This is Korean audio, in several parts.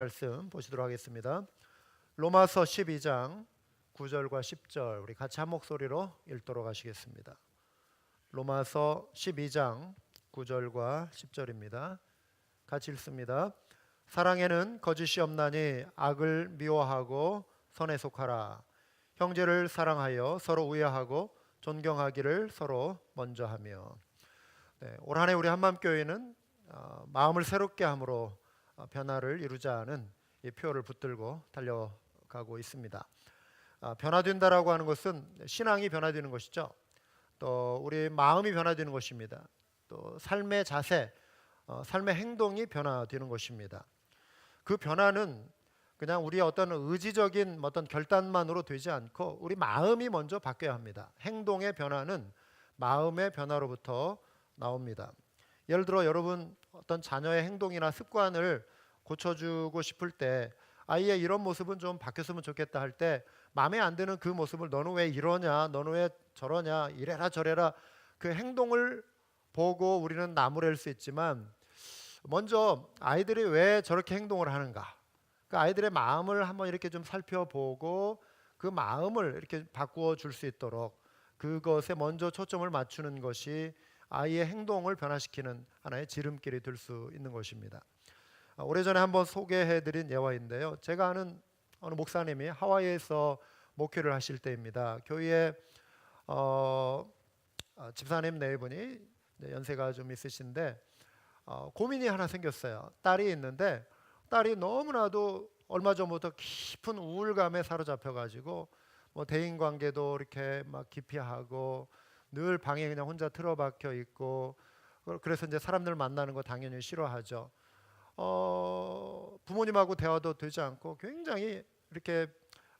말씀 보시도록 하겠습니다. 로마서 12장 9절과 10절 우리 같이 한 목소리로 읽도록 하시겠습니다. 로마서 12장 9절과 10절입니다. 같이 읽습니다. 사랑에는 거짓이 없나니 악을 미워하고 선에 속하라. 형제를 사랑하여 서로 우애하고 존경하기를 서로 먼저 하며. 올 한 해 우리 한맘교회는 마음을 새롭게 함으로 변화를 이루자는 이 표어를 붙들고 달려가고 있습니다. 변화된다라고 하는 것은 신앙이 변화되는 것이죠. 또 우리 마음이 변화되는 것입니다. 또 삶의 자세, 삶의 행동이 변화되는 것입니다. 그 변화는 그냥 우리의 어떤 의지적인 어떤 결단만으로 되지 않고 우리 마음이 먼저 바뀌어야 합니다. 행동의 변화는 마음의 변화로부터 나옵니다. 예를 들어 여러분 어떤 자녀의 행동이나 습관을 고쳐주고 싶을 때 아이의 이런 모습은 좀 바뀌었으면 좋겠다 할 때 마음에 안 드는 그 모습을 너는 왜 이러냐, 너는 왜 저러냐, 이래라 저래라 그 행동을 보고 우리는 나무랄 수 있지만 먼저 아이들이 왜 저렇게 행동을 하는가, 그 아이들의 마음을 한번 이렇게 좀 살펴보고 그 마음을 이렇게 바꾸어 줄 수 있도록 그것에 먼저 초점을 맞추는 것이 아이의 행동을 변화시키는 하나의 지름길이 될 수 있는 것입니다. 오래전에 한번 소개해드린 예화인데요. 제가 아는 어느 목사님이 하와이에서 목회를 하실 때입니다. 교회에 집사님 네 분이 연세가 좀 있으신데 고민이 하나 생겼어요. 딸이 있는데 딸이 너무나도 얼마 전부터 깊은 우울감에 사로잡혀가지고 뭐 대인관계도 이렇게 막 기피하고 늘 방에 그냥 혼자 틀어박혀 있고 그래서 이제 사람들 만나는 거 당연히 싫어하죠. 부모님하고 대화도 되지 않고 굉장히 이렇게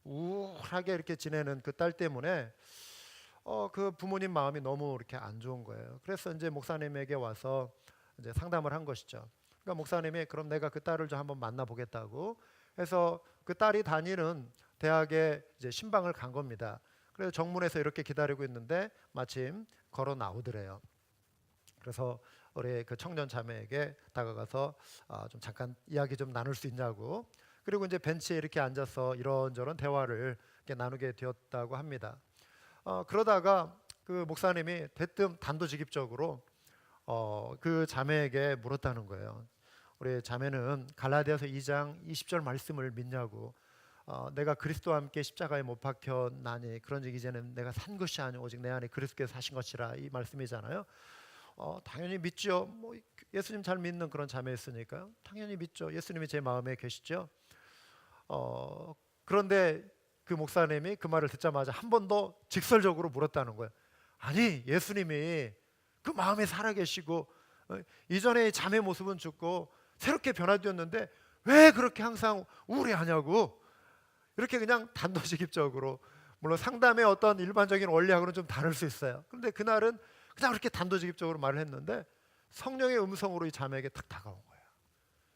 우울하게 이렇게 지내는 그 딸 때문에 그 부모님 마음이 너무 이렇게 안 좋은 거예요. 그래서 이제 목사님에게 와서 이제 상담을 한 것이죠. 그러니까 목사님이 그럼 내가 그 딸을 좀 한번 만나보겠다고 해서 그 딸이 다니는 대학에 이제 신방을 간 겁니다. 그래서 정문에서 이렇게 기다리고 있는데 마침 걸어 나오더래요. 그래서 우리 그 청년 자매에게 다가가서 좀 잠깐 이야기 좀 나눌 수 있냐고, 그리고 이제 벤치에 이렇게 앉아서 이런저런 대화를 이렇게 나누게 되었다고 합니다. 그러다가 그 목사님이 대뜸 단도직입적으로 그 자매에게 물었다는 거예요. 우리 자매는 갈라디아서 2장 20절 말씀을 믿냐고. 내가 그리스도와 함께 십자가에 못 박혔나니 그런즉 이제는 내가 산 것이 아니오 오직 내 안에 그리스도께서 사신 것이라, 이 말씀이잖아요. 당연히 믿죠. 뭐 예수님 잘 믿는 그런 자매였으니까요. 당연히 믿죠. 예수님이 제 마음에 계시죠. 그런데 그 목사님이 그 말을 듣자마자 한 번 더 직설적으로 물었다는 거예요. 아니 예수님이 그 마음에 살아계시고 이전의 자매 모습은 죽고 새롭게 변화되었는데 왜 그렇게 항상 우울해하냐고, 이렇게 그냥 단도직입적으로. 물론 상담의 어떤 일반적인 원리하고는 좀 다를 수 있어요. 그런데 그날은 그냥 그렇게 단도직입적으로 말을 했는데 성령의 음성으로 이 자매에게 탁 다가온 거예요.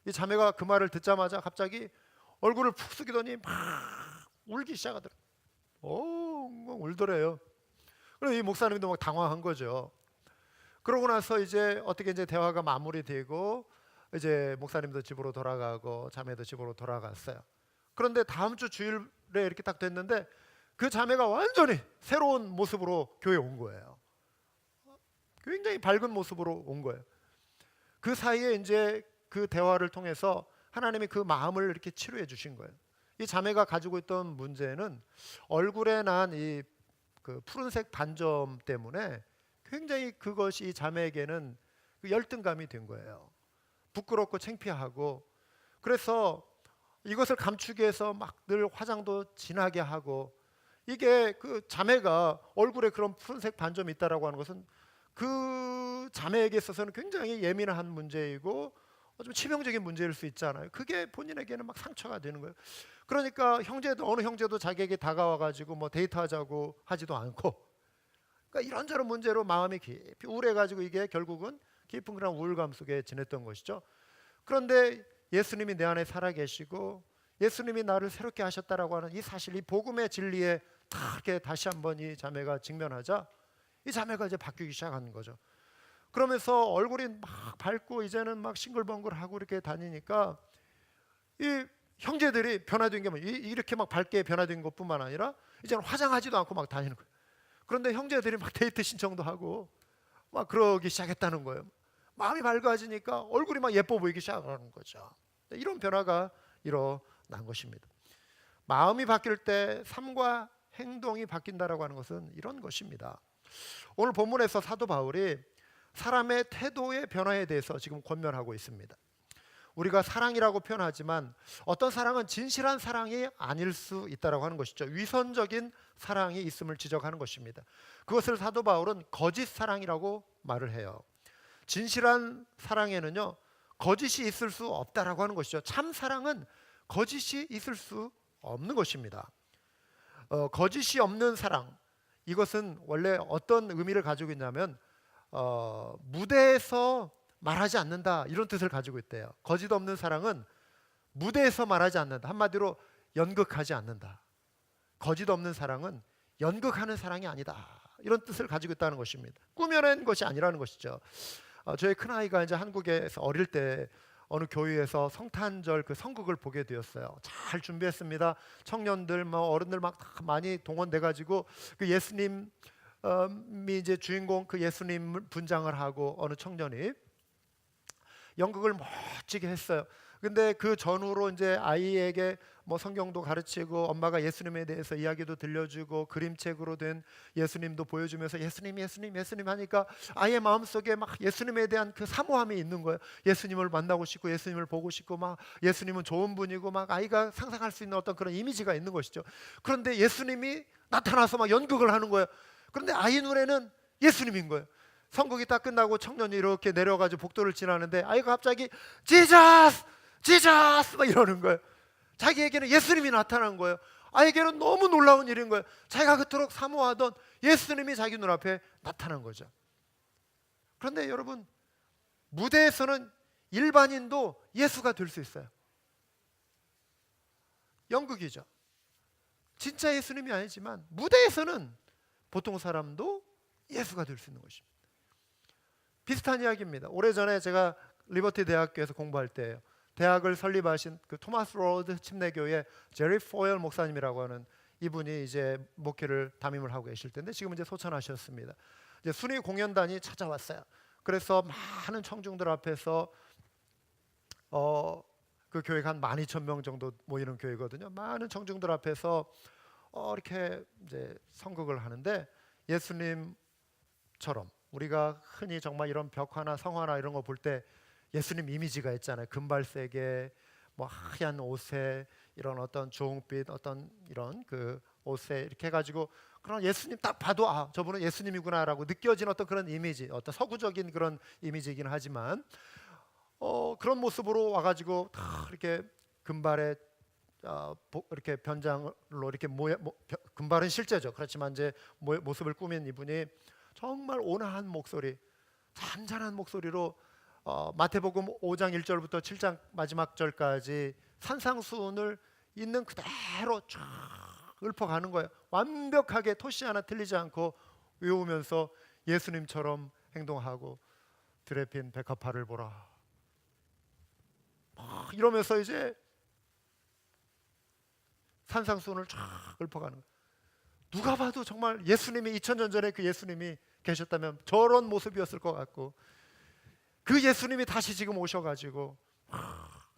이 자매가 그 말을 듣자마자 갑자기 얼굴을 푹 숙이더니 막 울기 시작하더라고요. 울더래요. 그래서 이 목사님도 막 당황한 거죠. 그러고 나서 이제 어떻게 이제 대화가 마무리되고 이제 목사님도 집으로 돌아가고 자매도 집으로 돌아갔어요. 그런데 다음 주 주일에 이렇게 딱 됐는데 그 자매가 완전히 새로운 모습으로 교회에 온 거예요. 굉장히 밝은 모습으로 온 거예요. 그 사이에 이제 그 대화를 통해서 하나님이 그 마음을 이렇게 치료해 주신 거예요. 이 자매가 가지고 있던 문제는 얼굴에 난 이 그 푸른색 반점 때문에 굉장히 그것이 이 자매에게는 그 열등감이 된 거예요. 부끄럽고 창피하고, 그래서 이것을 감추기 위해서 막 늘 화장도 진하게 하고, 이게 그 자매가 얼굴에 그런 푸른색 반점이 있다라고 하는 것은 그 자매에게 있어서는 굉장히 예민한 문제이고 좀 치명적인 문제일 수 있잖아요. 그게 본인에게는 막 상처가 되는 거예요. 그러니까 형제도, 어느 형제도 자기에게 다가와 가지고 뭐 데이트하자고 하지도 않고, 그러니까 이런저런 문제로 마음이 깊이 우울해 가지고 이게 결국은 깊은 그런 우울감 속에 지냈던 것이죠. 그런데 예수님이 내 안에 살아 계시고 예수님이 나를 새롭게 하셨다라고 하는 이 사실, 이 복음의 진리에 다 이렇게 다시 한번 이 자매가 직면하자 이 자매가 이제 바뀌기 시작하는 거죠. 그러면서 얼굴이 막 밝고 이제는 막 싱글벙글하고 이렇게 다니니까 이 형제들이 변화된 게 이렇게 막 밝게 변화된 것뿐만 아니라 이제는 화장하지도 않고 막 다니는 거예요. 그런데 형제들이 막 데이트 신청도 하고 막 그러기 시작했다는 거예요. 마음이 밝아지니까 얼굴이 막 예뻐 보이기 시작하는 거죠. 이런 변화가 일어난 것입니다. 마음이 바뀔 때 삶과 행동이 바뀐다라고 하는 것은 이런 것입니다. 오늘 본문에서 사도 바울이 사람의 태도의 변화에 대해서 지금 권면하고 있습니다. 우리가 사랑이라고 표현하지만 어떤 사랑은 진실한 사랑이 아닐 수 있다라고 하는 것이죠. 위선적인 사랑이 있음을 지적하는 것입니다. 그것을 사도 바울은 거짓 사랑이라고 말을 해요. 진실한 사랑에는요, 거짓이 있을 수 없다라고 하는 것이죠. 참 사랑은 거짓이 있을 수 없는 것입니다. 거짓이 없는 사랑, 이것은 원래 어떤 의미를 가지고 있냐면 무대에서 말하지 않는다, 이런 뜻을 가지고 있대요. 거짓 없는 사랑은 무대에서 말하지 않는다. 한마디로 연극하지 않는다. 거짓 없는 사랑은 연극하는 사랑이 아니다, 이런 뜻을 가지고 있다는 것입니다. 꾸며낸 것이 아니라는 것이죠. 저희 큰아이가 이제 한국에서 어릴 때 어느 교회에서 성탄절 그 성극을 보게 되었어요. 잘 준비했습니다. 청년들, 어른들 막 많이 동원돼 가지고 그 예수님이 이제 주인공, 그 예수님 분장을 하고 어느 청년이 연극을 멋지게 했어요. 근데 그 전후로 이제 아이에게 뭐 성경도 가르치고 엄마가 예수님에 대해서 이야기도 들려주고 그림책으로 된 예수님도 보여주면서 예수님 예수님 예수님 하니까 아이의 마음속에 막 예수님에 대한 그 사모함이 있는 거예요. 예수님을 만나고 싶고 예수님을 보고 싶고 막 예수님은 좋은 분이고 막 아이가 상상할 수 있는 어떤 그런 이미지가 있는 것이죠. 그런데 예수님이 나타나서 막 연극을 하는 거예요. 그런데 아이 눈에는 예수님인 거예요. 성극이 딱 끝나고 청년이 이렇게 내려가지고 복도를 지나는데 아이가 갑자기 지저스 지저스 막 이러는 거예요. 자기에게는 예수님이 나타난 거예요. 아이에게는 너무 놀라운 일인 거예요. 자기가 그토록 사모하던 예수님이 자기 눈앞에 나타난 거죠. 그런데 여러분, 무대에서는 일반인도 예수가 될 수 있어요. 연극이죠. 진짜 예수님이 아니지만 무대에서는 보통 사람도 예수가 될 수 있는 것입니다. 비슷한 이야기입니다. 오래전에 제가 리버티 대학교에서 공부할 때예요. 대학을 설립하신 그 토마스 로드 침례교회 제리 포엘 목사님이라고 하는 이분이 이제 목회를 담임을 하고 계실 텐데 지금 이제 소천하셨습니다. 이제 순위 공연단이 찾아왔어요. 그래서 많은 청중들 앞에서 그 교회가 한 12,000명 정도 모이는 교회거든요. 많은 청중들 앞에서 이렇게 이제 선곡을 하는데 예수님처럼 우리가 흔히 정말 이런 벽화나 성화나 이런 거 볼 때 예수님 이미지가 있잖아요. 금발색에 뭐 하얀 옷에 이런 어떤 주홍빛 어떤 이런 그 옷에 이렇게 해가지고 그런 예수님 딱 봐도 아 저분은 예수님이구나라고 느껴지는 어떤 그런 이미지, 어떤 서구적인 그런 이미지이긴 하지만 그런 모습으로 와가지고 다 이렇게 금발에 이렇게 변장으로 이렇게 금발은 실제죠. 그렇지만 이제 모습을 꾸민 이분이 정말 온화한 목소리, 잔잔한 목소리로 마태복음 5장 1절부터 7장 마지막 절까지 산상수훈을 있는 그대로 쫙 읊어가는 거예요. 완벽하게 토시 하나 틀리지 않고 외우면서 예수님처럼 행동하고 들에 핀 백합화를 보라 이러면서 이제 산상수훈을 쫙 읊어가는 거예요. 누가 봐도 정말 예수님이 2000년 전에 그 예수님이 계셨다면 저런 모습이었을 것 같고 그 예수님이 다시 지금 오셔가지고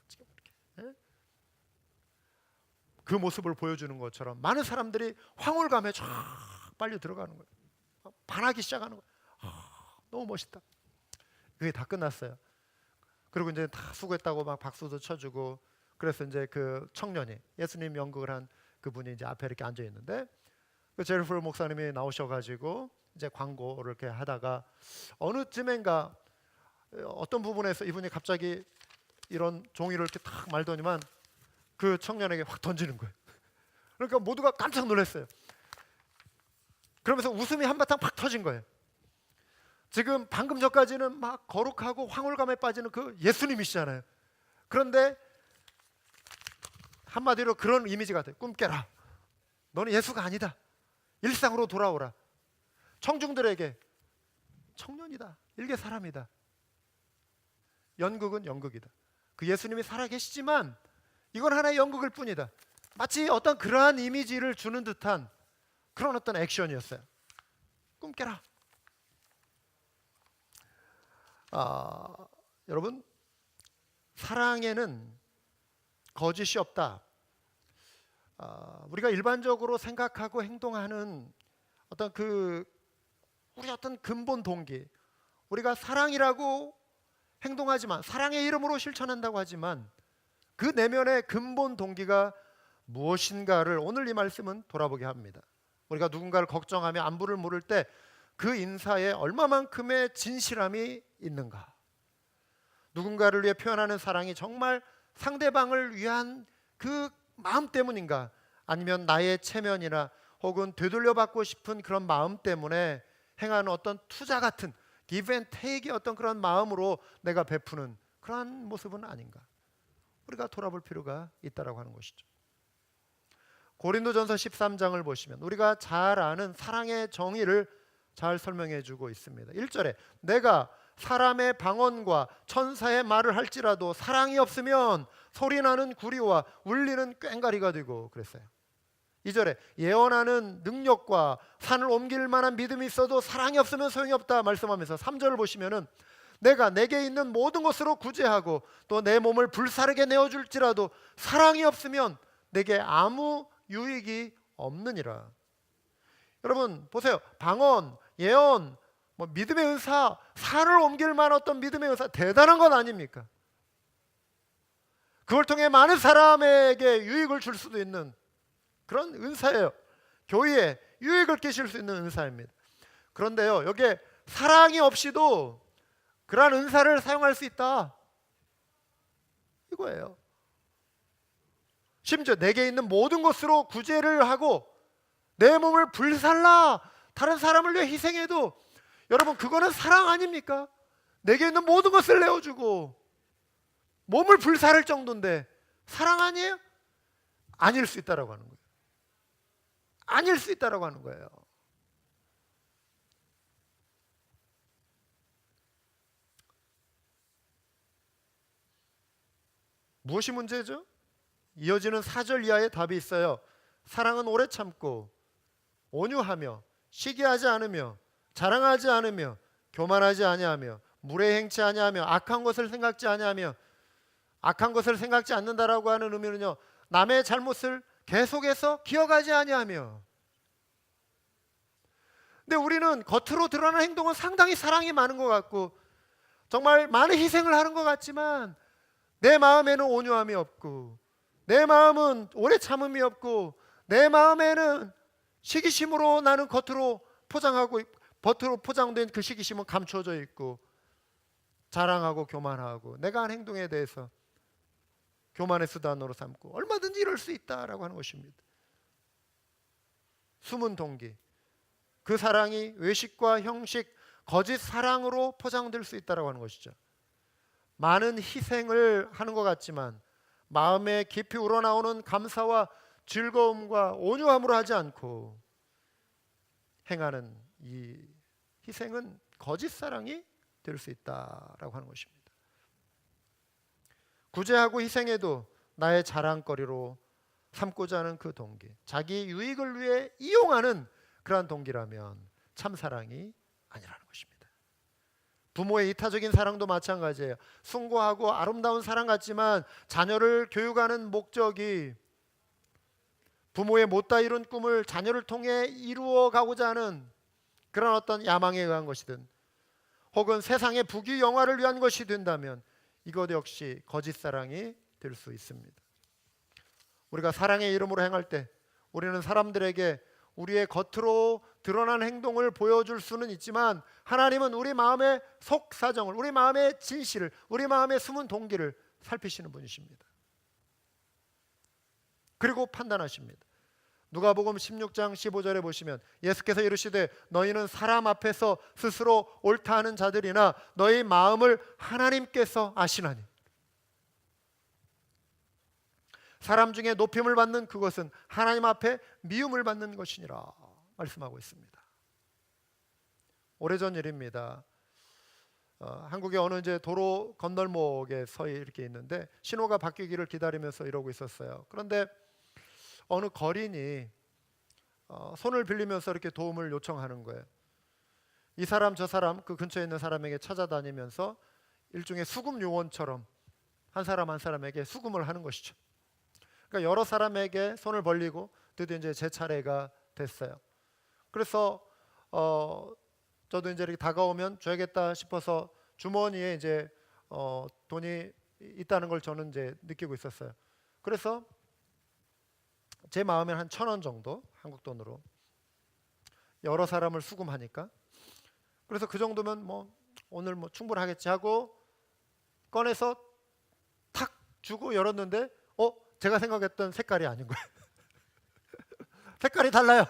지금 이렇게 그 모습을 보여주는 것처럼 많은 사람들이 황홀감에 쫙 빨려 들어가는 거예요. 반하기 시작하는 거예요. 너무 멋있다. 그게 다 끝났어요. 그리고 이제 다 수고했다고 막 박수도 쳐주고 그래서 이제 그 청년이 예수님 연극을 한 그분이 이제 앞에 이렇게 앉아 있는데 그 제리프 목사님이 나오셔가지고 이제 광고를 이렇게 하다가 어느 쯤엔가 어떤 부분에서 이분이 갑자기 이런 종이를 이렇게 탁 말더니만 그 청년에게 확 던지는 거예요. 그러니까 모두가 깜짝 놀랐어요. 그러면서 웃음이 한바탕 팍 터진 거예요. 지금 방금 전까지는 막 거룩하고 황홀감에 빠지는 그 예수님이시잖아요. 그런데 한마디로 그런 이미지 같아요. 꿈 깨라. 너는 예수가 아니다. 일상으로 돌아오라. 청중들에게 청년이다. 일개 사람이다. 연극은 연극이다. 그 예수님이 살아계시지만 이건 하나의 연극일 뿐이다. 마치 어떤 그러한 이미지를 주는 듯한 그런 어떤 액션이었어요. 꿈 깨라. 여러분, 사랑에는 거짓이 없다. 우리가 일반적으로 생각하고 행동하는 어떤 우리 어떤 근본 동기, 우리가 사랑이라고 행동하지만, 사랑의 이름으로 실천한다고 하지만 그 내면의 근본 동기가 무엇인가를 오늘 이 말씀은 돌아보게 합니다. 우리가 누군가를 걱정하며 안부를 물을 때 그 인사에 얼마만큼의 진실함이 있는가? 누군가를 위해 표현하는 사랑이 정말 상대방을 위한 그 마음 때문인가? 아니면 나의 체면이나 혹은 되돌려받고 싶은 그런 마음 때문에 행하는 어떤 투자 같은 give and take의 어떤 그런 마음으로 내가 베푸는 그러한 모습은 아닌가? 우리가 돌아볼 필요가 있다라고 하는 것이죠. 고린도전서 13장을 보시면 우리가 잘 아는 사랑의 정의를 잘 설명해 주고 있습니다. 1절에 내가 사람의 방언과 천사의 말을 할지라도 사랑이 없으면 소리나는 구리와 울리는 꽹과리가 되고 그랬어요. 2절에 예언하는 능력과 산을 옮길 만한 믿음이 있어도 사랑이 없으면 소용이 없다 말씀하면서 3절을 보시면은 내가 내게 있는 모든 것으로 구제하고 또 내 몸을 불사르게 내어줄지라도 사랑이 없으면 내게 아무 유익이 없느니라. 여러분 보세요. 방언, 예언, 믿음의 은사, 산을 옮길 만한 어떤 믿음의 은사, 대단한 것 아닙니까? 그걸 통해 많은 사람에게 유익을 줄 수도 있는 그런 은사예요. 교회에 유익을 끼칠 수 있는 은사입니다. 그런데요, 여기에 사랑이 없이도 그러한 은사를 사용할 수 있다, 이거예요. 심지어 내게 있는 모든 것으로 구제를 하고 내 몸을 불살라 다른 사람을 위해 희생해도, 여러분 그거는 사랑 아닙니까? 내게 있는 모든 것을 내어주고 몸을 불사를 정도인데 사랑 아니에요? 아닐 수 있다라고 하는 거예요. 아닐 수 있다라고 하는 거예요. 무엇이 문제죠? 이어지는 4절 이하의 답이 있어요. 사랑은 오래 참고 온유하며 시기하지 않으며 자랑하지 않으며 교만하지 아니하며 무례행치 아니하며 악한 것을 생각지 아니하며, 악한 것을 생각지 않는다라고 하는 의미는요, 남의 잘못을 계속해서 기억하지 아니하며. 근데 우리는 겉으로 드러나는 행동은 상당히 사랑이 많은 것 같고 정말 많은 희생을 하는 것 같지만 내 마음에는 온유함이 없고 내 마음은 오래 참음이 없고 내 마음에는 시기심으로 나는 겉으로 포장된 그 시기심은 감춰져 있고 자랑하고 교만하고 내가 한 행동에 대해서 교만의 수단으로 삼고 얼마든지 이럴 수 있다라고 하는 것입니다. 숨은 동기, 그 사랑이 외식과 형식, 거짓 사랑으로 포장될 수 있다라고 하는 것이죠. 많은 희생을 하는 것 같지만 마음에 깊이 우러나오는 감사와 즐거움과 온유함으로 하지 않고 행하는 이 희생은 거짓 사랑이 될 수 있다라고 하는 것입니다. 구제하고 희생해도 나의 자랑거리로 삼고자 하는 그 동기, 자기 유익을 위해 이용하는 그러한 동기라면 참 사랑이 아니라는 것입니다. 부모의 이타적인 사랑도 마찬가지예요. 숭고하고 아름다운 사랑 같지만 자녀를 교육하는 목적이 부모의 못다 이룬 꿈을 자녀를 통해 이루어 가고자 하는 그런 어떤 야망에 의한 것이든 혹은 세상의 부귀 영화를 위한 것이 된다면 이것 역시 거짓 사랑이 될 수 있습니다. 우리가 사랑의 이름으로 행할 때 우리는 사람들에게 우리의 겉으로 드러난 행동을 보여줄 수는 있지만 하나님은 우리 마음의 속사정을, 우리 마음의 진실을, 우리 마음의 숨은 동기를 살피시는 분이십니다. 그리고 판단하십니다. 누가복음 16장 15절에 보시면 예수께서 이르시되 너희는 사람 앞에서 스스로 옳다 하는 자들이나 너희 마음을 하나님께서 아시나니. 사람 중에 높임을 받는 그것은 하나님 앞에 미움을 받는 것이니라 말씀하고 있습니다. 오래전 일입니다. 한국의 어느 이제 도로 건널목에 서 이렇게 있는데 신호가 바뀌기를 기다리면서 이러고 있었어요. 그런데 어느 거린이 손을 빌리면서 이렇게 도움을 요청하는 거예요. 이 사람 저 사람 그 근처에 있는 사람에게 찾아다니면서 일종의 수금 요원처럼 한 사람 한 사람에게 수금을 하는 것이죠. 그러니까 여러 사람에게 손을 벌리고 드디어 이제 제 차례가 됐어요. 그래서 저도 이제 이렇게 다가오면 줘야겠다 싶어서 주머니에 이제 돈이 있다는 걸 저는 이제 느끼고 있었어요. 그래서 제 마음엔 한 1,000원 정도 한국 돈으로 여러 사람을 수금하니까 그래서 그 정도면 뭐 오늘 뭐 충분하겠지 하고 꺼내서 탁 주고 열었는데 제가 생각했던 색깔이 아닌 거예요. 색깔이 달라요.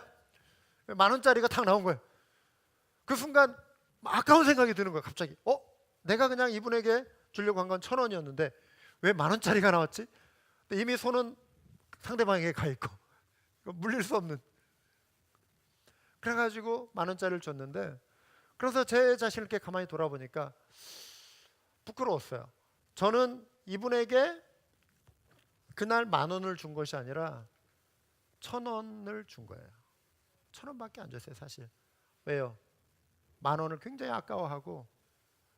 10,000원짜리가 탁 나온 거예요. 그 순간 아까운 생각이 드는 거예요. 갑자기 내가 그냥 이분에게 주려고 한 건 1,000원이었는데 왜 10,000원짜리가 나왔지? 이미 손은 상대방에게 가 있고 물릴 수 없는. 그래가지고 10,000원짜리를 줬는데 그래서 제 자신을 이렇게 가만히 돌아보니까 부끄러웠어요. 저는 이분에게 그날 10,000원을 준 것이 아니라 1,000원을 준 거예요. 1,000원밖에 안 줬어요, 사실. 왜요? 10,000원을 굉장히 아까워하고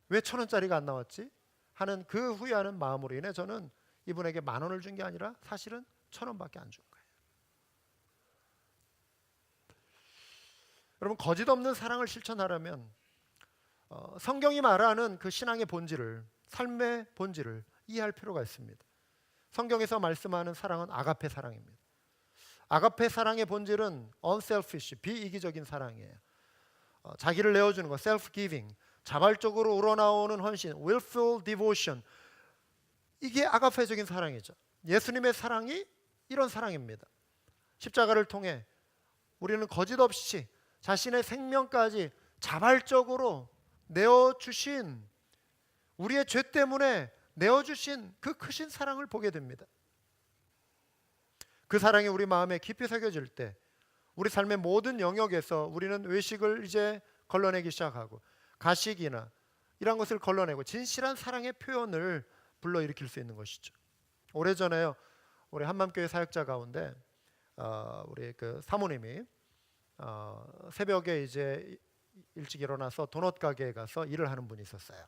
왜 1,000원짜리가 안 나왔지? 하는 그 후회하는 마음으로 인해 저는 이분에게 10,000원을 준 게 아니라 사실은 1,000원밖에 안 준 거예요. 여러분, 거짓 없는 사랑을 실천하려면 성경이 말하는 그 신앙의 본질을, 삶의 본질을 이해할 필요가 있습니다. 성경에서 말씀하는 사랑은 아가페 사랑입니다. 아가페 사랑의 본질은 unselfish, 비이기적인 사랑이에요. 자기를 내어주는 것, self-giving, 자발적으로 우러나오는 헌신, willful devotion, 이게 아가페적인 사랑이죠. 예수님의 사랑이 이런 사랑입니다. 십자가를 통해 우리는 거짓 없이 자신의 생명까지 자발적으로 내어주신, 우리의 죄 때문에 내어주신 그 크신 사랑을 보게 됩니다. 그 사랑이 우리 마음에 깊이 새겨질 때 우리 삶의 모든 영역에서 우리는 외식을 이제 걸러내기 시작하고 가식이나 이런 것을 걸러내고 진실한 사랑의 표현을 불러일으킬 수 있는 것이죠. 오래전에요, 우리 한맘교회 사역자 가운데 우리 그 사모님이 새벽에 이제 일찍 일어나서 도넛 가게에 가서 일을 하는 분이 있었어요.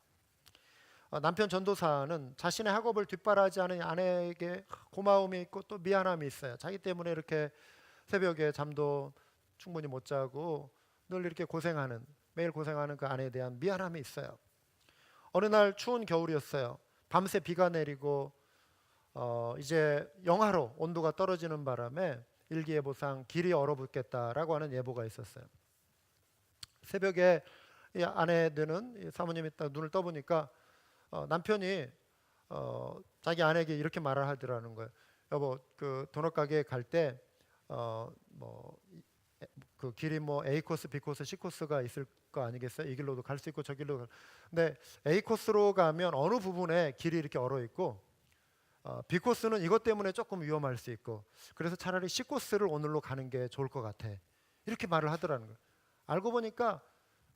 남편 전도사는 자신의 학업을 뒷바라지 하는 아내에게 고마움이 있고 또 미안함이 있어요. 자기 때문에 이렇게 새벽에 잠도 충분히 못 자고 늘 이렇게 고생하는, 매일 고생하는 그 아내에 대한 미안함이 있어요. 어느 날 추운 겨울이었어요. 밤새 비가 내리고 이제 영하로 온도가 떨어지는 바람에 일기예보상 길이 얼어붙겠다라고 하는 예보가 있었어요. 새벽에 이 아내들은, 이 사모님이 딱 눈을 떠보니까 남편이 자기 아내에게 이렇게 말을 하더라는 거예요. 여보, 그 도넛 가게에 갈 때 그 길이 뭐 A 코스, B 코스, C 코스가 있을 거 아니겠어요? 이 길로도 갈 수 있고 저 길로도 근데 A 코스로 가면 어느 부분에 길이 이렇게 얼어 있고 B 코스는 이것 때문에 조금 위험할 수 있고 그래서 차라리 C 코스를 오늘로 가는 게 좋을 것 같아. 이렇게 말을 하더라는 거예요. 알고 보니까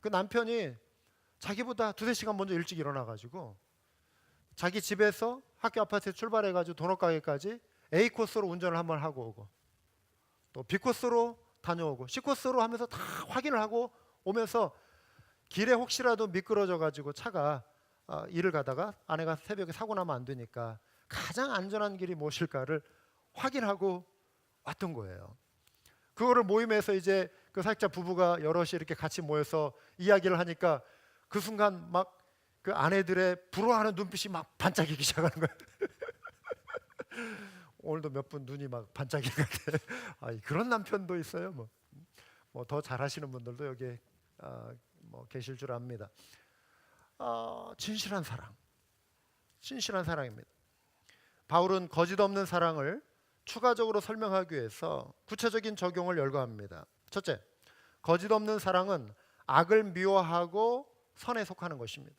그 남편이 자기보다 2-3시간 먼저 일찍 일어나가지고 자기 집에서 학교 아파트에 출발해가지고 도넛 가게까지 A 코스로 운전을 한번 하고 오고 또 B 코스로 다녀오고 C 코스로 하면서 다 확인을 하고 오면서 길에 혹시라도 미끄러져가지고 차가 일을 가다가 아내가 새벽에 사고 나면 안 되니까 가장 안전한 길이 무엇일까를 확인하고 왔던 거예요. 그거를 모임에서 이제 그 사역자 부부가 여럿이 이렇게 같이 모여서 이야기를 하니까 그 순간 막 그 아내들의 부러워하는 눈빛이 막 반짝이기 시작하는 거예요. 오늘도 몇 분 눈이 막 반짝이는 것 같아요. 그런 남편도 있어요. 뭐 더 잘하시는 분들도 여기 뭐 계실 줄 압니다. 진실한 사랑, 진실한 사랑입니다. 바울은 거짓 없는 사랑을 추가적으로 설명하기 위해서 구체적인 적용을 열거합니다. 첫째, 거짓 없는 사랑은 악을 미워하고 선에 속하는 것입니다.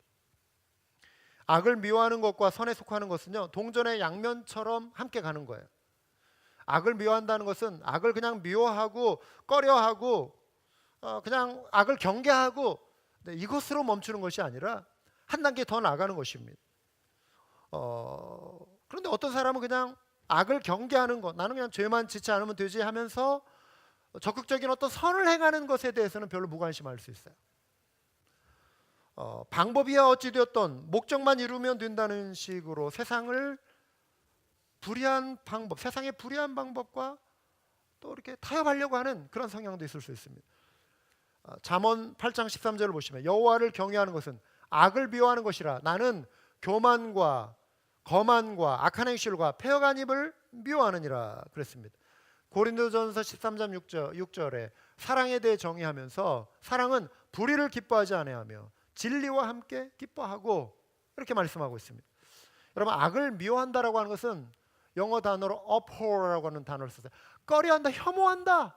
악을 미워하는 것과 선에 속하는 것은요, 동전의 양면처럼 함께 가는 거예요. 악을 미워한다는 것은 악을 그냥 미워하고 꺼려하고 그냥 악을 경계하고 이것으로 멈추는 것이 아니라 한 단계 더 나가는 것입니다. 그런데 어떤 사람은 그냥 악을 경계하는 것, 나는 그냥 죄만 짓지 않으면 되지 하면서 적극적인 어떤 선을 행하는 것에 대해서는 별로 무관심할 수 있어요. 방법이야 어찌 되었던 목적만 이루면 된다는 식으로 세상의 불의한 방법과 또 이렇게 타협하려고 하는 그런 성향도 있을 수 있습니다. 잠언 8장 13절을 보시면 여호와를 경외하는 것은 악을 비워하는 것이라 나는 교만과 거만과 악한 행실과 폐역한 입을 미워하느니라 그랬습니다. 고린도전서 13장 6절에 사랑에 대해 정의하면서 사랑은 불의를 기뻐하지 아니하며 진리와 함께 기뻐하고 이렇게 말씀하고 있습니다. 여러분, 악을 미워한다라고 하는 것은 영어 단어로 abhor라고 하는 단어를 써서 꺼려한다, 혐오한다,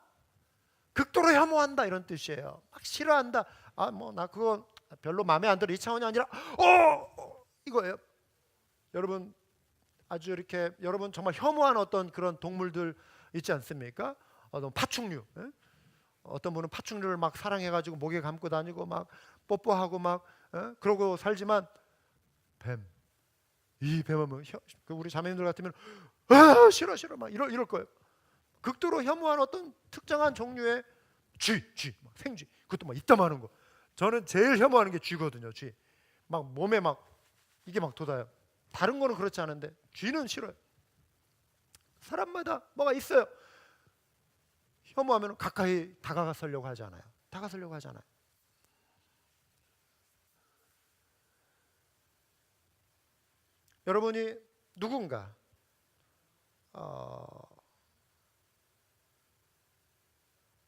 극도로 혐오한다 이런 뜻이에요. 막 싫어한다. 뭐 나 그거 별로 마음에 안 들어 이 차원이 아니라 이거예요. 여러분 아주 이렇게 여러분 정말 혐오하는 어떤 그런 동물들 있지 않습니까? 파충류. 어떤 분은 파충류를 막 사랑해가지고 목에 감고 다니고 막 뽀뽀하고 막 그러고 살지만 이 뱀은 우리 자매님들 같으면 싫어 막 이럴 거예요. 극도로 혐오하는 어떤 특정한 종류의 쥐, 생쥐, 그것도 막 이따만한 거. 저는 제일 혐오하는 게 쥐거든요. 쥐, 막 몸에 막 이게 막 돋아요. 다른 거는 그렇지 않은데 쥐는 싫어요. 사람마다 뭐가 있어요. 혐오하면 가까이 다가서려고 하지 않아요. 여러분이 누군가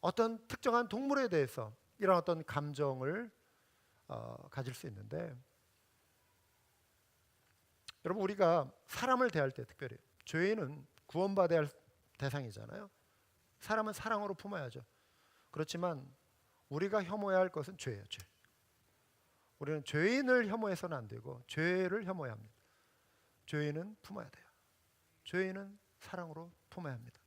어떤 특정한 동물에 대해서 이런 어떤 감정을 가질 수 있는데, 여러분 우리가 사람을 대할 때 특별히 죄인은 구원받아야 할 대상이잖아요. 사람은 사랑으로 품어야죠. 그렇지만 우리가 혐오해야 할 것은 죄예요. 죄. 우리는 죄인을 혐오해서는 안 되고 죄를 혐오해야 합니다. 죄인은 품어야 돼요. 죄인은 사랑으로 품어야 합니다.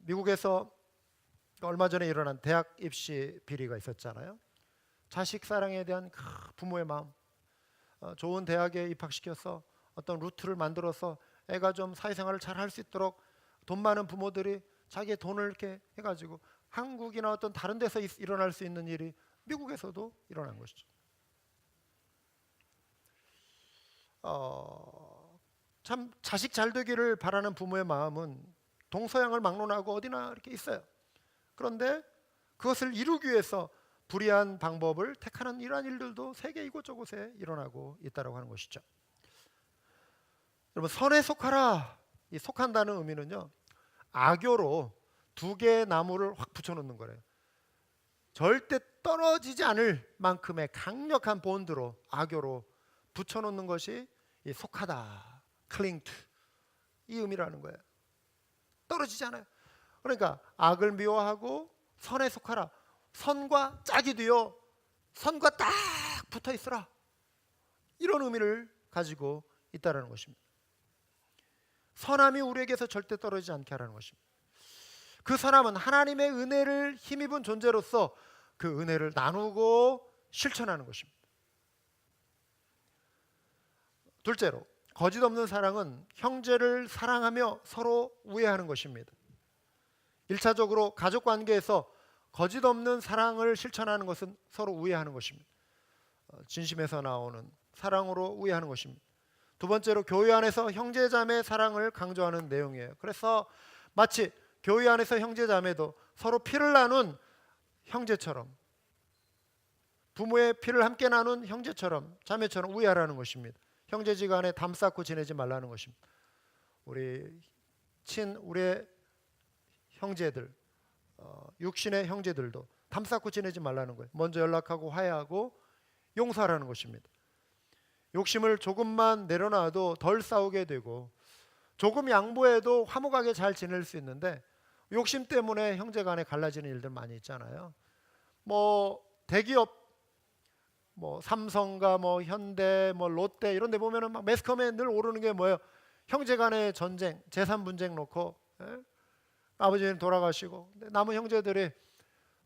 미국에서 얼마 전에 일어난 대학 입시 비리가 있었잖아요. 자식 사랑에 대한 부모의 마음, 좋은 대학에 입학시켜서 어떤 루트를 만들어서 애가 좀 사회생활을 잘 할 수 있도록 돈 많은 부모들이 자기의 돈을 이렇게 해가지고 한국이나 어떤 다른 데서 일어날 수 있는 일이 미국에서도 일어난 것이죠. 참 자식 잘 되기를 바라는 부모의 마음은 동서양을 막론하고 어디나 이렇게 있어요. 그런데 그것을 이루기 위해서 불의한 방법을 택하는 이러한 일들도 세계 이곳저곳에 일어나고 있다고 하는 것이죠. 여러분, 선에 속하라, 이 속한다는 의미는요, 악교로 두 개의 나무를 확 붙여놓는 거래요. 절대 떨어지지 않을 만큼의 강력한 본드로 악교로 붙여놓는 것이 이 속하다, cling to, 이 의미라는 거예요. 떨어지지 않아요. 그러니까 악을 미워하고 선에 속하라, 선과 짝이 되어 선과 딱 붙어 있으라, 이런 의미를 가지고 있다는 것입니다. 선함이 우리에게서 절대 떨어지지 않게 하라는 것입니다. 그 사람은 하나님의 은혜를 힘입은 존재로서 그 은혜를 나누고 실천하는 것입니다. 둘째로, 거짓 없는 사랑은 형제를 사랑하며 서로 우애하는 것입니다. 1차적으로 가족 관계에서 거짓 없는 사랑을 실천하는 것은 서로 우애하는 것입니다. 진심에서 나오는 사랑으로 우애하는 것입니다. 두 번째로, 교회 안에서 형제자매 사랑을 강조하는 내용이에요. 그래서 마치 교회 안에서 형제자매도 서로 피를 나눈 형제처럼, 부모의 피를 함께 나눈 형제처럼, 자매처럼 우애하라는 것입니다. 형제지간에 담 쌓고 지내지 말라는 것입니다. 우리의 형제들, 육신의 형제들도 담 쌓고 지내지 말라는 거예요. 먼저 연락하고 화해하고 용서하라는 것입니다. 욕심을 조금만 내려놔도 덜 싸우게 되고, 조금 양보해도 화목하게 잘 지낼 수 있는데, 욕심 때문에 형제간에 갈라지는 일들 많이 있잖아요. 대기업, 삼성과 현대, 롯데 이런 데 보면은 막 매스컴에 늘 오르는 게 뭐예요? 형제간의 전쟁, 재산 분쟁 놓고, 아버지는 돌아가시고 남은 형제들이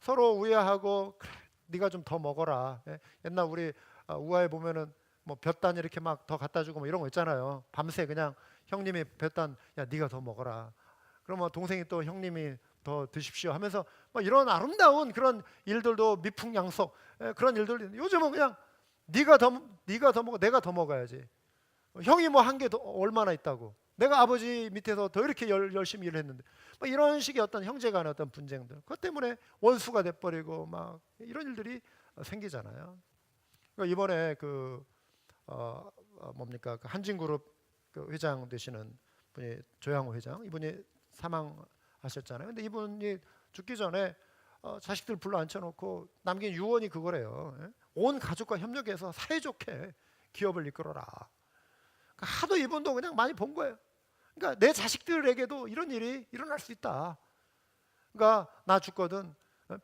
서로 우애하고, 그래, 네가 좀 더 먹어라. 예? 옛날 우리 우아에 보면은 뭐 볕단 이렇게 막 더 갖다 주고 뭐 이런 거 있잖아요. 밤새 그냥 형님이 볕단 야 네가 더 먹어라. 그러면 동생이 또 형님이 더 드십시오 하면서 뭐 이런 아름다운 그런 일들도 미풍양속 그런 일들. 요즘은 그냥 네가 더 먹어, 내가 더 먹어야지. 형이 뭐 한 게 더 얼마나 있다고. 내가 아버지 밑에서 더 이렇게 열심히 일을 했는데 뭐 이런 식의 어떤 형제간의 어떤 분쟁들, 그것 때문에 원수가 돼버리고 막 이런 일들이 생기잖아요. 그러니까 이번에 뭡니까 그 한진그룹 그 회장 되시는 분이 조양호 회장, 이분이 사망하셨잖아요. 근데 이분이 죽기 전에 자식들 불러 앉혀놓고 남긴 유언이 그거래요. 예? 온 가족과 협력해서 사이좋게 기업을 이끌어라. 그러니까 하도 이분도 그냥 많이 본 거예요. 그러니까 내 자식들에게도 이런 일이 일어날 수 있다. 그러니까 나 죽거든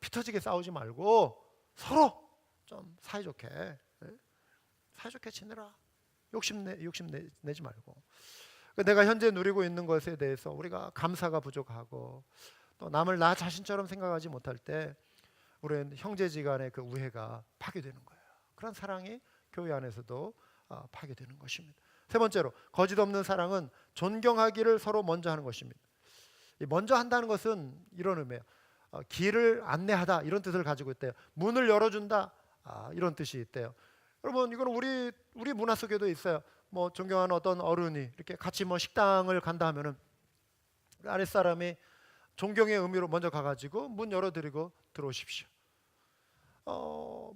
피 터지게 싸우지 말고 서로 좀 사이좋게 사이좋게 지내라. 욕심내지 말고. 내가 현재 누리고 있는 것에 대해서 우리가 감사가 부족하고 또 남을 나 자신처럼 생각하지 못할 때 우리는 형제지간의 그 우애가 파괴되는 거예요. 그런 사랑이 교회 안에서도 파괴되는 것입니다. 세 번째로, 거짓 없는 사랑은 존경하기를 서로 먼저 하는 것입니다. 이 먼저 한다는 것은 이런 의미예요. 길을 안내하다 이런 뜻을 가지고 있대요. 문을 열어준다 이런 뜻이 있대요. 여러분 이건 우리 문화 속에도 있어요. 뭐 존경하는 어떤 어른이 이렇게 같이 뭐 식당을 간다 하면은 아랫사람이 존경의 의미로 먼저 가가지고 문 열어드리고 들어오십시오.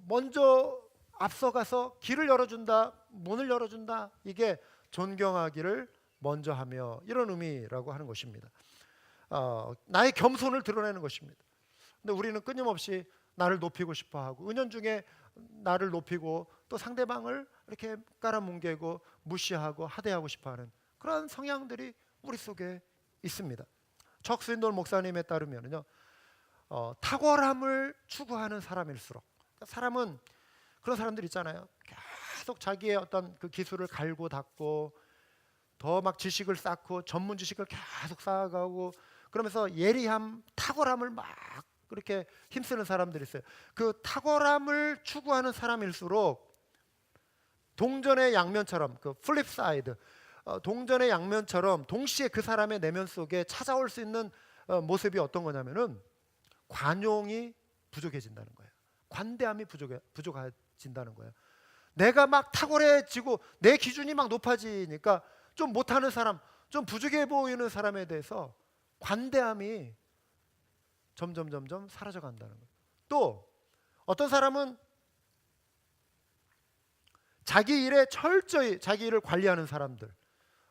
먼저 앞서가서 길을 열어준다, 문을 열어준다, 이게 존경하기를 먼저 하며 이런 의미라고 하는 것입니다. 나의 겸손을 드러내는 것입니다. 근데 우리는 끊임없이 나를 높이고 싶어하고 은연중에 나를 높이고 또 상대방을 이렇게 깔아뭉개고 무시하고 하대하고 싶어하는 그런 성향들이 우리 속에 있습니다. 척 스윈돌 목사님에 따르면요, 탁월함을 추구하는 사람일수록, 그러니까 사람은 그런 사람들 있잖아요. 계속 자기의 어떤 그 기술을 갈고 닦고 더 막 지식을 쌓고 전문 지식을 계속 쌓아가고 그러면서 예리함, 탁월함을 막 그렇게 힘쓰는 사람들이 있어요. 그 탁월함을 추구하는 사람일수록 동전의 양면처럼 그 플립 사이드, 동전의 양면처럼 동시에 그 사람의 내면 속에 찾아올 수 있는 모습이 어떤 거냐면은 관용이 부족해진다는 거예요. 관대함이 부족해진다는 거예요. 내가 막 탁월해지고 내 기준이 막 높아지니까 좀 못하는 사람, 좀 부족해 보이는 사람에 대해서 관대함이 점점 사라져 간다는 거예요. 또 어떤 사람은 자기 일에 철저히 자기 일을 관리하는 사람들,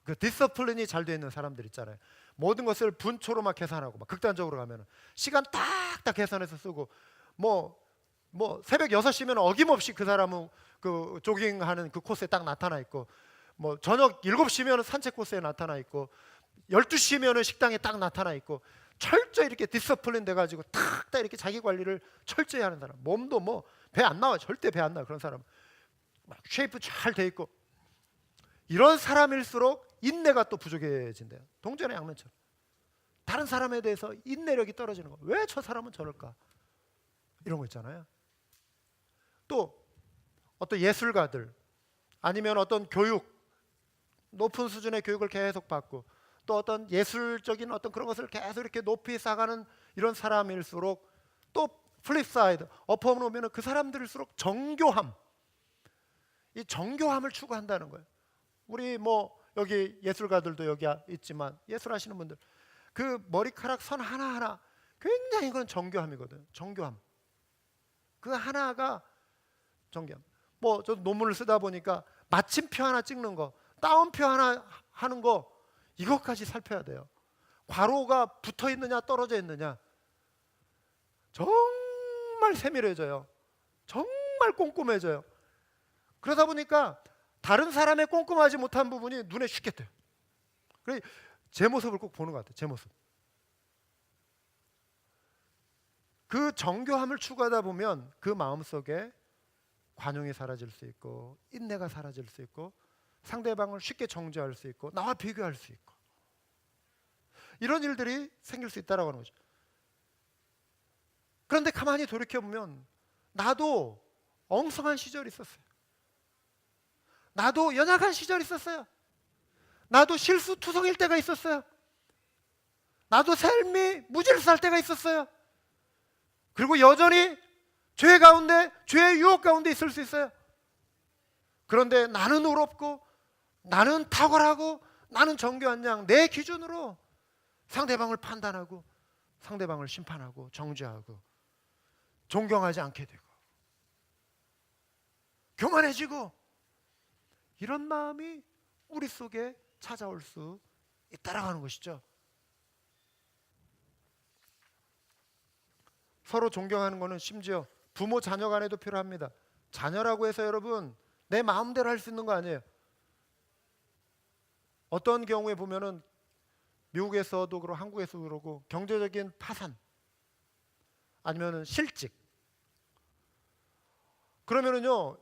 그 디서플린이 잘 되어 있는 사람들 있잖아요. 모든 것을 분초로 막 계산하고 막 극단적으로 가면은 시간 딱딱 계산해서 쓰고 뭐 새벽 6시면 어김없이 그 사람은 그 조깅하는 그 코스에 딱 나타나 있고 뭐 저녁 7시면 산책 코스에 나타나 있고 12시면 식당에 딱 나타나 있고 철저히 이렇게 디서플린 돼가지고 딱 이렇게 자기 관리를 철저히 하는 사람, 몸도 뭐 배 안 나와, 절대 배 안 나와. 그런 사람 막 쉐이프 잘 돼 있고 이런 사람일수록 인내가 또 부족해진대요. 동전의 양면처럼 다른 사람에 대해서 인내력이 떨어지는 거. 왜 저 사람은 저럴까? 이런 거 있잖아요. 또 어떤 예술가들 아니면 어떤 교육, 높은 수준의 교육을 계속 받고 또 어떤 예술적인 어떤 그런 것을 계속 이렇게 높이 쌓아가는 이런 사람일수록 또 플립사이드 엎어놓으면 그 사람들일수록 정교함, 이 정교함을 추구한다는 거예요. 우리 뭐 여기 예술가들도 여기 있지만 예술하시는 분들 그 머리카락 선 하나하나 굉장히 그건 정교함이거든. 정교함. 그 하나가 정교함. 뭐 저 논문을 쓰다 보니까 마침표 하나 찍는 거, 따옴표 하나 하는 거 이것까지 살펴야 돼요. 괄호가 붙어 있느냐 떨어져 있느냐 정말 세밀해져요. 정말 꼼꼼해져요. 그러다 보니까 다른 사람의 꼼꼼하지 못한 부분이 눈에 쉽게 띄어요. 그래서 제 모습을 꼭 보는 것 같아요. 제 모습. 그 정교함을 추구하다 보면 그 마음속에 관용이 사라질 수 있고 인내가 사라질 수 있고 상대방을 쉽게 정죄할 수 있고 나와 비교할 수 있고 이런 일들이 생길 수 있다라고 하는 거죠. 그런데 가만히 돌이켜보면 나도 엉성한 시절이 있었어요. 나도 연약한 시절이 있었어요. 나도 실수투성일 때가 있었어요. 나도 삶이 무질서할 때가 있었어요. 그리고 여전히 죄 가운데, 죄의 유혹 가운데 있을 수 있어요. 그런데 나는 의롭고, 나는 탁월하고, 나는 정교한 양, 내 기준으로 상대방을 판단하고, 상대방을 심판하고, 정죄하고, 존경하지 않게 되고, 교만해지고, 이런 마음이 우리 속에 찾아올 수 있다라고 하는 것이죠. 서로 존경하는 것은 심지어 부모 자녀 간에도 필요합니다. 자녀라고 해서 여러분 내 마음대로 할 수 있는 거 아니에요. 어떤 경우에 보면은 미국에서도 그렇고 한국에서도 그렇고 경제적인 파산 아니면은 실직, 그러면은요,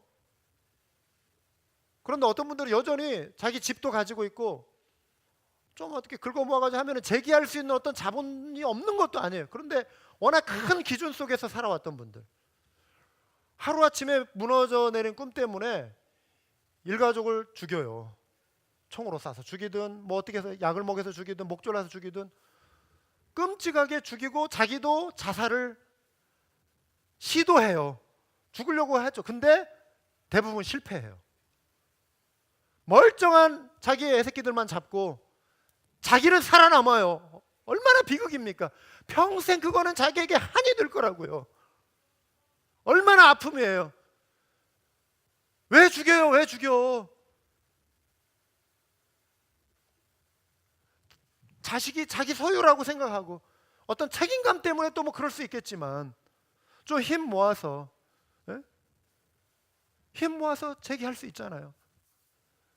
그런데 어떤 분들은 여전히 자기 집도 가지고 있고 좀 어떻게 긁어 모아가지고 하면은 재기할 수 있는 어떤 자본이 없는 것도 아니에요. 그런데 워낙 큰 기준 속에서 살아왔던 분들, 하루아침에 무너져 내린 꿈 때문에 일가족을 죽여요. 총으로 쏴서 죽이든 뭐 어떻게 해서 약을 먹여서 죽이든 목 졸라서 죽이든 끔찍하게 죽이고 자기도 자살을 시도해요. 죽으려고 하죠. 근데 대부분 실패해요. 멀쩡한 자기의 애새끼들만 잡고 자기는 살아남아요. 얼마나 비극입니까? 평생 그거는 자기에게 한이 될 거라고요. 얼마나 아픔이에요. 왜 죽여요? 왜 죽여? 자식이 자기 소유라고 생각하고 어떤 책임감 때문에 또 뭐 그럴 수 있겠지만 좀 힘 모아서, 예? 힘 모아서 제기할 수 있잖아요.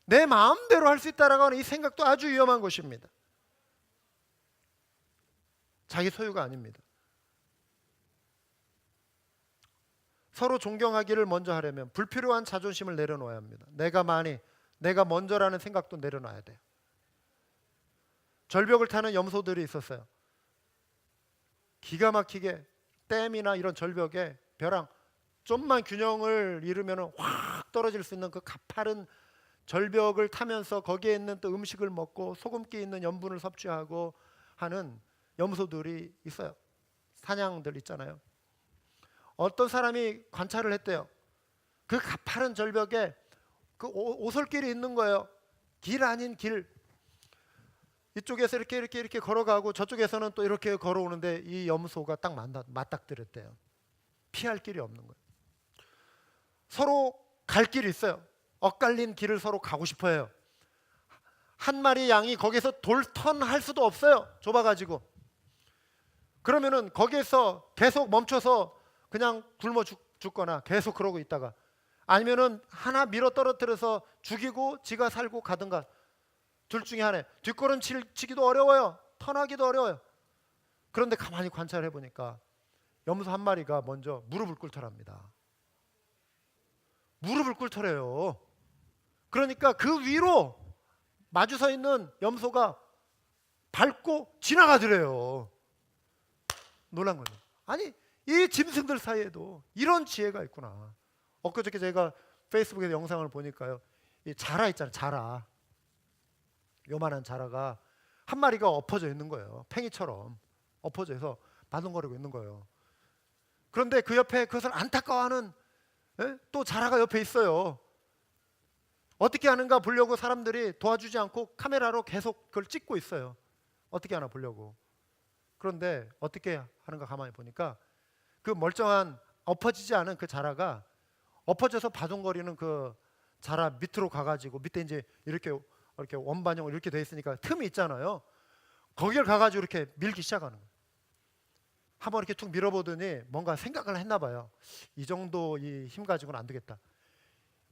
내 마음대로 할 수 있다라고 하는 이 생각도 아주 위험한 것입니다. 자기 소유가 아닙니다. 서로 존경하기를 먼저 하려면 불필요한 자존심을 내려놓아야 합니다. 내가 많이, 내가 먼저라는 생각도 내려놔야 돼요. 절벽을 타는 염소들이 있었어요. 기가 막히게 댐이나 이런 절벽에 벼랑 좀만 균형을 잃으면 확 떨어질 수 있는 그 가파른 절벽을 타면서 거기에 있는 또 음식을 먹고 소금기 있는 염분을 섭취하고 하는 염소들이 있어요. 사냥들 있잖아요. 어떤 사람이 관찰을 했대요. 그 가파른 절벽에 그 오솔길이 있는 거예요. 길 아닌 길. 이쪽에서 이렇게 걸어가고 저쪽에서는 또 이렇게 걸어오는데 이 염소가 딱 맞닥뜨렸대요. 피할 길이 없는 거예요. 서로 갈 길이 있어요. 엇갈린 길을 서로 가고 싶어 해요. 한 마리 양이 거기서 돌턴할 수도 없어요. 좁아가지고. 그러면은 거기에서 계속 멈춰서 그냥 굶어 죽거나 계속 그러고 있다가, 아니면은 하나 밀어 떨어뜨려서 죽이고 지가 살고 가든가, 둘 중에 하나. 뒷걸음치기도 어려워요. 턴하기도 어려워요. 그런데 가만히 관찰해 보니까 염소 한 마리가 먼저 무릎을 꿇더랍니다. 무릎을 꿇더래요. 그러니까 그 위로 마주 서 있는 염소가 밟고 지나가더래요. 놀란 거죠. 아니, 이 짐승들 사이에도 이런 지혜가 있구나. 엊그저께 제가 페이스북에서 영상을 보니까요, 이 자라 있잖아요. 자라, 요만한 자라가 한 마리가 엎어져 있는 거예요. 팽이처럼 엎어져 있어 바둥거리고 있는 거예요. 그런데 그 옆에 그것을 안타까워하는, 또 자라가 옆에 있어요. 어떻게 하는가 보려고 사람들이 도와주지 않고 카메라로 계속 그걸 찍고 있어요. 어떻게 하나 보려고. 그런데 어떻게 하는가 가만히 보니까 그 멀쩡한 엎어지지 않은 그 자라가 엎어져서 바둥거리는 그 자라 밑으로 가가지고, 밑에 이제 이렇게 원반형으로 이렇게 돼 있으니까 틈이 있잖아요. 거기를 가가지고 이렇게 밀기 시작하는 거예요. 한번 이렇게 툭 밀어보더니 뭔가 생각을 했나 봐요. 이 정도 이 힘 가지고는 안 되겠다.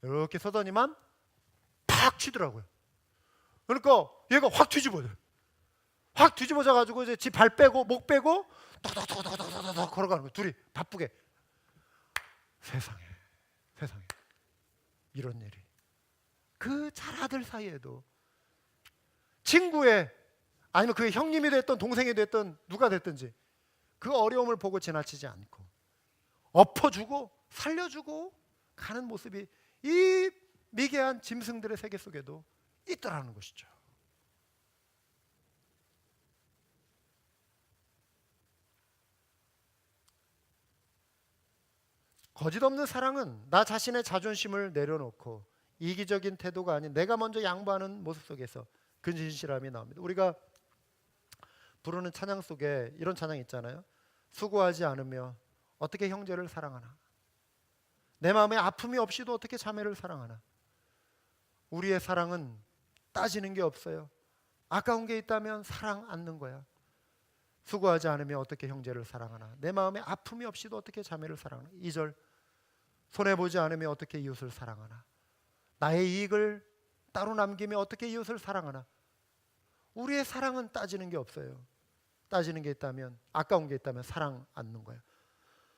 이렇게 서더니만 팍 치더라고요. 그러니까 얘가 확 뒤집어져요. 확 뒤집어져 가지고 이제 지 발 빼고 목 빼고 도도도도도도도 걸어가는 거예요. 둘이 바쁘게. 세상에 이런 일이 그 자라들 사이에도, 친구의 아니면 그의 형님이 됐던 동생이 됐던 누가 됐든지 그 어려움을 보고 지나치지 않고 엎어주고 살려주고 가는 모습이 이 미개한 짐승들의 세계 속에도 있더라는 것이죠. 거짓없는 사랑은 나 자신의 자존심을 내려놓고 이기적인 태도가 아닌 내가 먼저 양보하는 모습 속에서 근신실함이 나옵니다. 우리가 부르는 찬양 속에 이런 찬양 있잖아요. 수고하지 않으며 어떻게 형제를 사랑하나, 내 마음에 아픔이 없이도 어떻게 자매를 사랑하나. 우리의 사랑은 따지는 게 없어요. 아까운 게 있다면 사랑 않는 거야. 수고하지 않으며 어떻게 형제를 사랑하나, 내 마음에 아픔이 없이도 어떻게 자매를 사랑하나. 2절, 손해보지 않으며 어떻게 이웃을 사랑하나, 나의 이익을 따로 남기며 어떻게 이웃을 사랑하나. 우리의 사랑은 따지는 게 없어요. 따지는 게 있다면, 아까운 게 있다면 사랑 않는 거예요.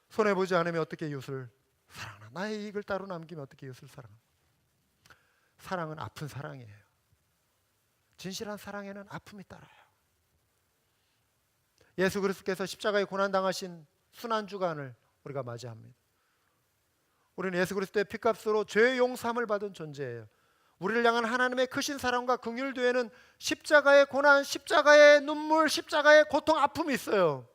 손해보지 않으며 어떻게 이웃을 사랑하나, 나의 이익을 따로 남기며 어떻게 이웃을 사랑하나. 사랑은 아픈 사랑이에요. 진실한 사랑에는 아픔이 따라요. 예수 그리스도께서 십자가에 고난당하신 순환주간을 우리가 맞이합니다. 우리는 예수 그리스도의 피값으로 죄의 용서함을 받은 존재예요. 우리를 향한 하나님의 크신 사랑과 긍휼 뒤에는 십자가의 고난, 십자가의 눈물, 십자가의 고통, 아픔이 있어요.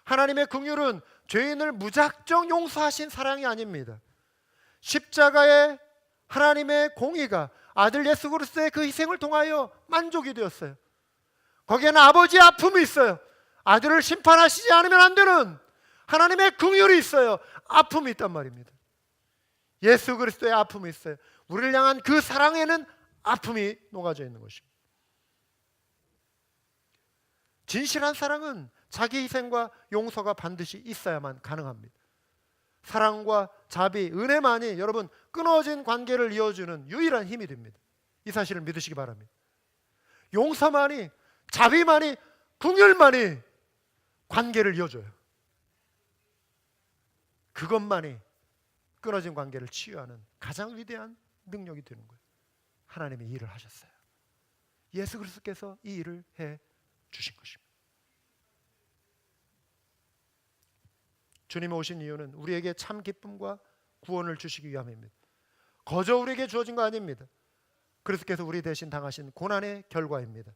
하나님의 긍휼은 죄인을 무작정 용서하신 사랑이 아닙니다. 십자가의 하나님의 공의가 아들 예수 그리스도의 그 희생을 통하여 만족이 되었어요. 거기에는 아버지의 아픔이 있어요. 아들을 심판하시지 않으면 안 되는 하나님의 긍휼이 있어요. 아픔이 있단 말입니다. 예수 그리스도의 아픔이 있어요. 우리를 향한 그 사랑에는 아픔이 녹아져 있는 것입니다. 진실한 사랑은 자기 희생과 용서가 반드시 있어야만 가능합니다. 사랑과 자비, 은혜만이 여러분 끊어진 관계를 이어주는 유일한 힘이 됩니다. 이 사실을 믿으시기 바랍니다. 용서만이, 자비만이, 긍휼만이 관계를 이어줘요. 그것만이 끊어진 관계를 치유하는 가장 위대한 능력이 되는 거예요. 하나님이 이 일을 하셨어요. 예수 그리스도께서 이 일을 해 주신 것입니다. 주님이 오신 이유는 우리에게 참 기쁨과 구원을 주시기 위함입니다. 거저 우리에게 주어진 거 아닙니다. 그리스도께서 우리 대신 당하신 고난의 결과입니다.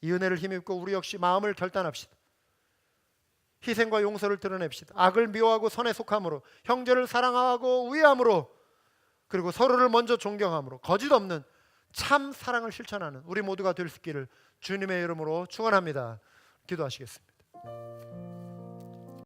이 은혜를 힘입고 우리 역시 마음을 결단합시다. 희생과 용서를 드러냅시다. 악을 미워하고 선에 속함으로, 형제를 사랑하고 우애함으로, 그리고 서로를 먼저 존경함으로 거짓 없는 참 사랑을 실천하는 우리 모두가 될 수 있기를 주님의 이름으로 축원합니다. 기도하시겠습니다.